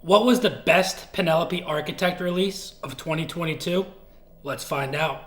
What was the best Penelope Architect release of 2022? Let's find out.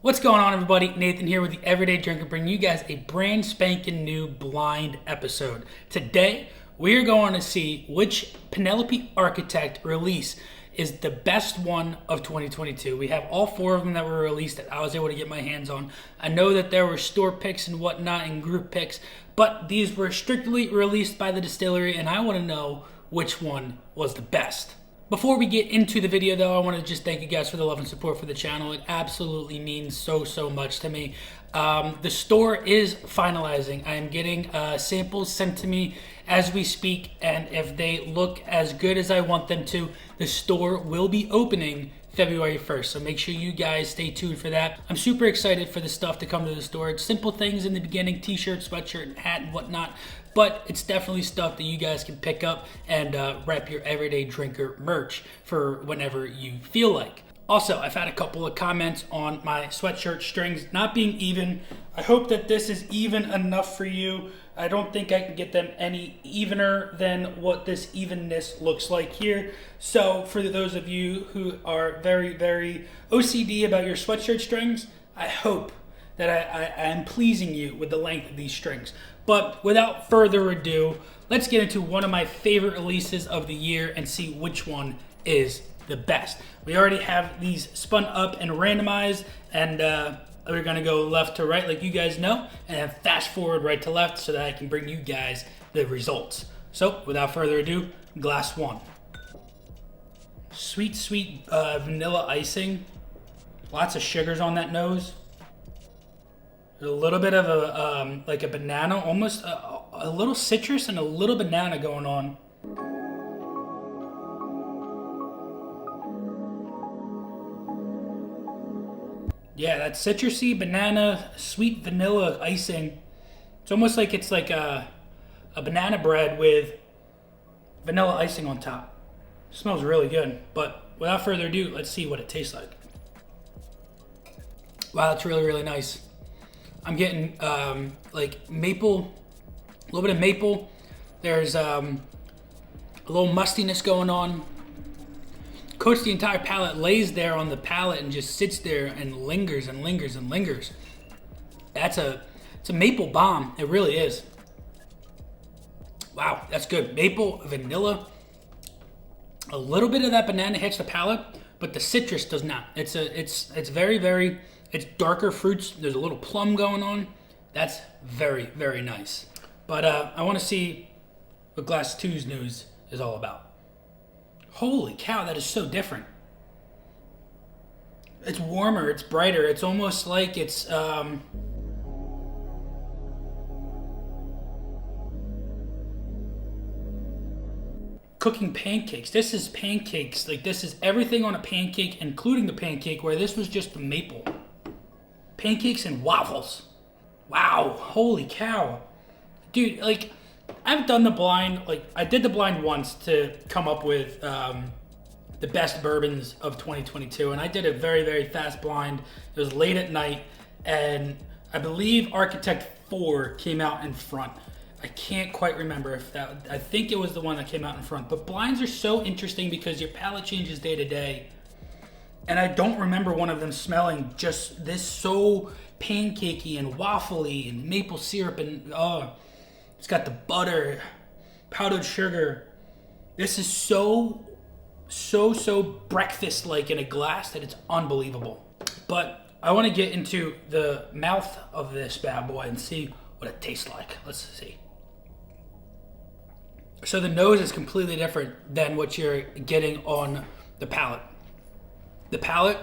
What's going on, everybody? Nathan here with the Everyday Drinker, bringing you guys a brand spanking new blind episode. Today, we're going to see which Penelope Architect release is the best one of 2022. We have all four of them that were released that I was able to get my hands on. I know that there were store picks and whatnot and group picks, but these were strictly released by the distillery, and I want to know which one was the best. Before we get into the video, though, I want to just thank you guys for the love and support for the channel. It absolutely means so much to me. The store is finalizing. I am getting samples sent to me as we speak, and if they look as good as I want them to, the store will be opening February 1st, so make sure you guys stay tuned for that. I'm super excited for the stuff to come to the store. It's simple things in the beginning, t-shirt, sweatshirt, hat, and whatnot, but it's definitely stuff that you guys can pick up and rep your Everyday Drinker merch for whenever you feel like. Also, I've had a couple of comments on my sweatshirt strings not being even. I hope that this is even enough for you. I don't think I can get them any evener than what this evenness looks like here. So for those of you who are very OCD about your sweatshirt strings, I hope that I am pleasing you with the length of these strings. But without further ado, let's get into one of my favorite releases of the year and see which one is the best. We already have these spun up and randomized, and we're gonna go left to right like you guys know, and then fast forward right to left so that I can bring you guys the results. So without further ado, glass one. Sweet vanilla icing. Lots of sugars on that nose. There's a little bit of a like a banana, almost a little citrus and a little banana going on. Yeah, that citrusy banana, sweet vanilla icing. It's almost like it's like a banana bread with vanilla icing on top. It smells really good, but without further ado, let's see what it tastes like. Wow, that's really nice. I'm getting like maple, a little bit of maple. There's a little mustiness going on. Coats the entire palate, lays there on the palate, and just sits there and lingers and lingers and lingers. It's a maple bomb. It really is. Wow, that's good. Maple, vanilla. A little bit of that banana hits the palate, but the citrus does not. It's very it's darker fruits. There's a little plum going on. That's very nice. But I want to see what Glass 2's news is all about. Holy cow, that is so different. It's warmer, it's brighter, it's almost like it's cooking pancakes. This is pancakes, like this is everything on a pancake, including the pancake, where this was just the maple. Pancakes and waffles. Wow, holy cow. Dude, like, I've done the blind, like I did the blind once to come up with the best bourbons of 2022, and I did a very fast blind. It was late at night, and I believe Architect 4 came out in front. I can't quite remember if that, I think it was the one that came out in front, but blinds are so interesting because your palate changes day to day, and I don't remember one of them smelling just this so pancakey and waffly and maple syrup and it's got the butter, powdered sugar. This is so breakfast-like in a glass that it's unbelievable. But I want to get into the mouth of this bad boy and see what it tastes like. Let's see. So the nose is completely different than what you're getting on the palate. The palate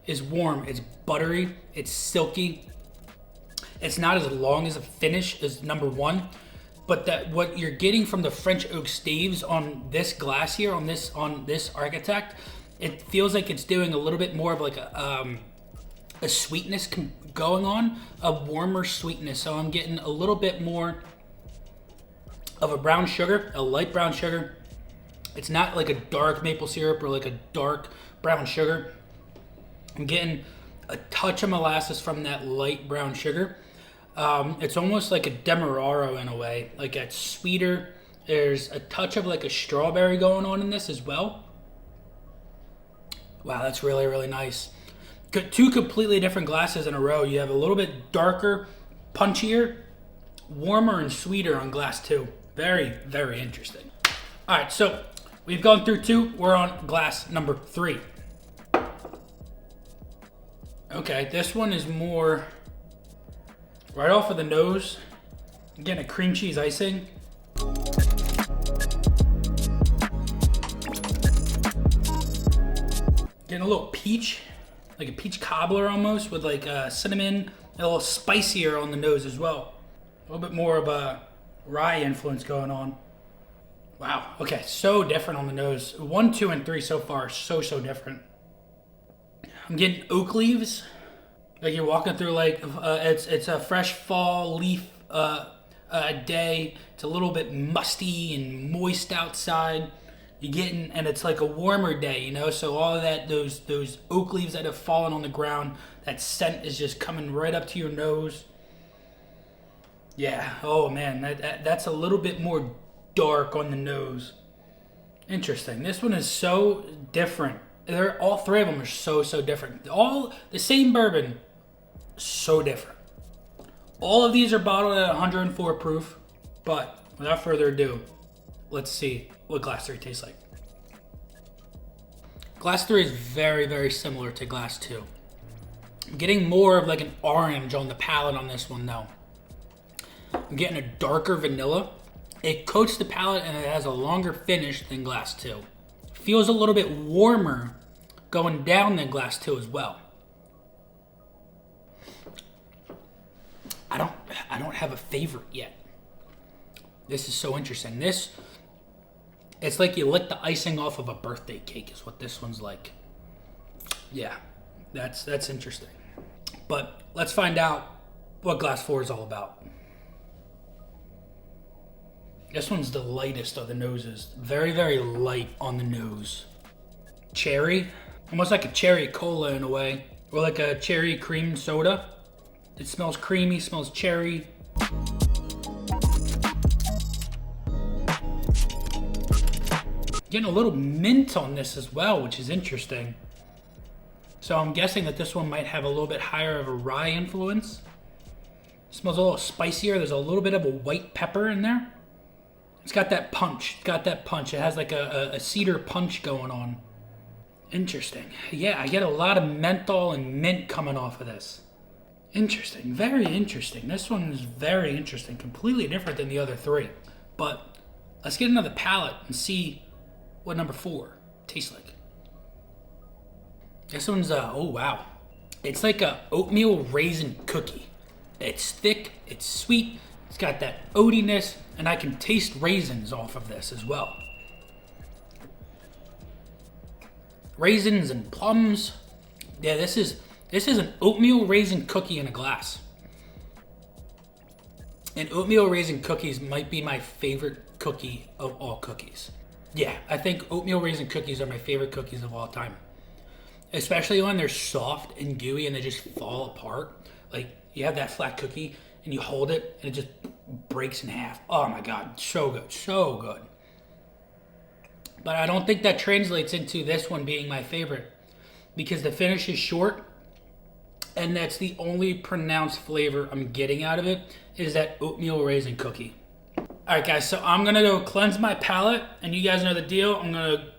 is warm, it's buttery, it's silky. It's not as long as a finish as number one. But that what you're getting from the French oak staves on this glass here, on this Architect, it feels like it's doing a little bit more of like a sweetness going on, a warmer sweetness. So I'm getting a little bit more of a brown sugar, a light brown sugar. It's not like a dark maple syrup or like a dark brown sugar. I'm getting a touch of molasses from that light brown sugar. It's almost like a Demerara in a way. Like it's sweeter. There's a touch of like a strawberry going on in this as well. Wow, that's really, really nice. Two completely different glasses in a row. You have a little bit darker, punchier, warmer and sweeter on glass 2. Very, very interesting. All right, so we've gone through 2. We're on glass number 3. Okay, this one is more right off of the nose. Again, a cream cheese icing. Getting a little peach, like a peach cobbler almost, with like cinnamon, a little spicier on the nose as well. A little bit more of a rye influence going on. Wow, okay, so different on the nose. 1, 2, and 3 so far, so different. I'm getting oak leaves, like you're walking through like, it's a fresh fall leaf day. It's a little bit musty and moist outside. You're getting, and it's like a warmer day, you know, so all of that, those oak leaves that have fallen on the ground, that scent is just coming right up to your nose. Yeah, oh man, that's a little bit more dark on the nose. Interesting. This one is so different. All 3 of them are so different. All the same bourbon, so different. All of these are bottled at 104 proof, but without further ado, let's see what glass 3 tastes like. Glass 3 is very, very similar to glass 2. I'm getting more of like an orange on the palate on this one though. I'm getting a darker vanilla. It coats the palate and it has a longer finish than glass 2. Feels a little bit warmer going down than glass 2 as well. I don't have a favorite yet. This is so interesting. It's like you lick the icing off of a birthday cake is what this one's like. Yeah, that's interesting. But let's find out what glass 4 is all about. This one's the lightest of the noses. Very, very light on the nose. Cherry, almost like a cherry cola in a way, or like a cherry cream soda. It smells creamy, smells cherry. Getting a little mint on this as well, which is interesting. So I'm guessing that this one might have a little bit higher of a rye influence. It smells a little spicier. There's a little bit of a white pepper in there. It's got that punch. It has like a cedar punch going on. Interesting. Yeah, I get a lot of menthol and mint coming off of this. Interesting. Very interesting. This one is very interesting. Completely different than the other 3. But let's get another palate and see what number 4 tastes like. This one's, oh wow. It's like a oatmeal raisin cookie. It's thick, it's sweet, it's got that oatiness, and I can taste raisins off of this as well. Raisins and plums. Yeah, this is an oatmeal raisin cookie in a glass. And oatmeal raisin cookies might be my favorite cookie of all cookies. Yeah, I think oatmeal raisin cookies are my favorite cookies of all time. Especially when they're soft and gooey and they just fall apart. Like, you have that flat cookie and you hold it and it just breaks in half. Oh my God, so good, so good. But I don't think that translates into this one being my favorite because the finish is short and that's the only pronounced flavor I'm getting out of it is that oatmeal raisin cookie. All right, guys, so I'm gonna go cleanse my palate, and you guys know the deal. I'm gonna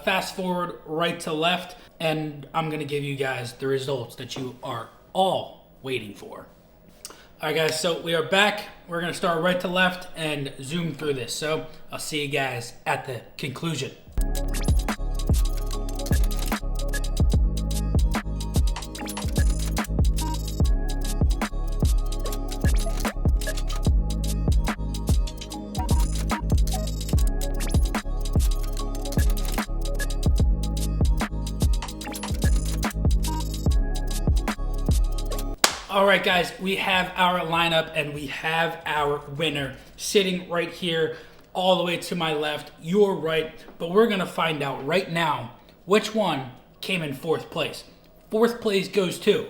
fast forward right to left, and I'm gonna give you guys the results that you are all waiting for. All right, guys, so we are back. We're gonna start right to left and zoom through this. So I'll see you guys at the conclusion. All right, guys, we have our lineup and we have our winner sitting right here all the way to my left. You're right, but we're going to find out right now which one came in fourth place. Fourth place goes to...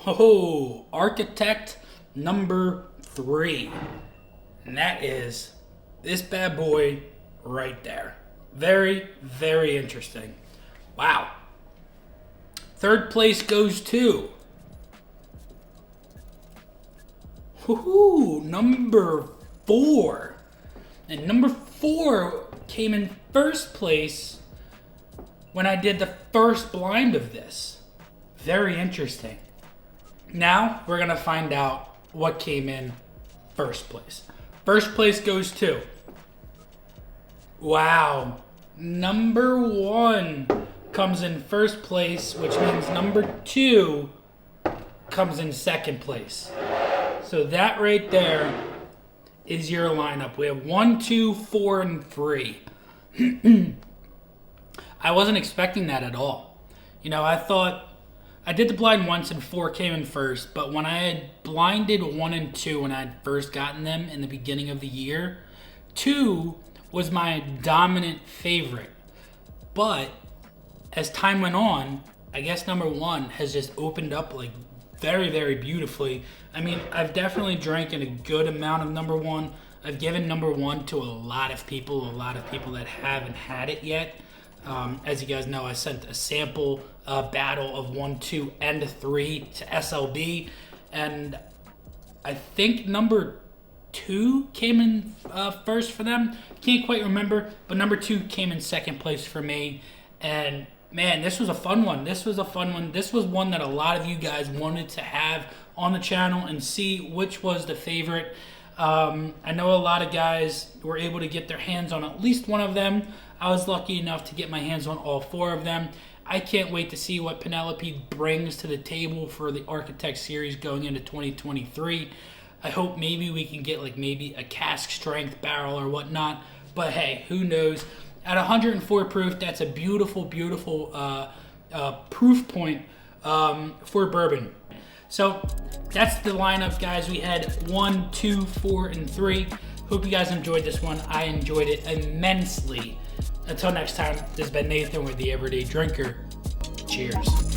Oh, Architect number 3. And that is this bad boy right there. Very, very interesting. Wow. Third place goes to number 4. And number 4 came in first place when I did the first blind of this. Very interesting. Now we're going to find out what came in first place. First place goes to, wow, number 1 comes in first place, which means number 2 comes in second place. So that right there is your lineup. We have 1, 2, 4, and 3. I wasn't expecting that at all. You know, I thought I did the blind once and 4 came in first, but when I had blinded 1 and 2 when I had first gotten them in the beginning of the year, 2 was my dominant favorite. But as time went on, I guess number 1 has just opened up like very, very beautifully. I mean, I've definitely drank in a good amount of number 1. I've given number 1 to a lot of people that haven't had it yet. As you guys know, I sent a sample battle of 1, 2, and 3 to SLB, and I think number 2 came in first for them. Can't quite remember, but number 2 came in second place for me. And man, this was a fun one. This was one that a lot of you guys wanted to have on the channel and see which was the favorite. I know a lot of guys were able to get their hands on at least one of them. I was lucky enough to get my hands on all 4 of them. I can't wait to see what Penelope brings to the table for the Architect series going into 2023. I hope maybe we can get like maybe a cask strength barrel or whatnot. But hey, who knows? At 104 proof, that's a beautiful, beautiful proof point for bourbon. So that's the lineup, guys. We had 1, 2, 4, and 3. Hope you guys enjoyed this one. I enjoyed it immensely. Until next time, this has been Nathan with The Everyday Drinker. Cheers.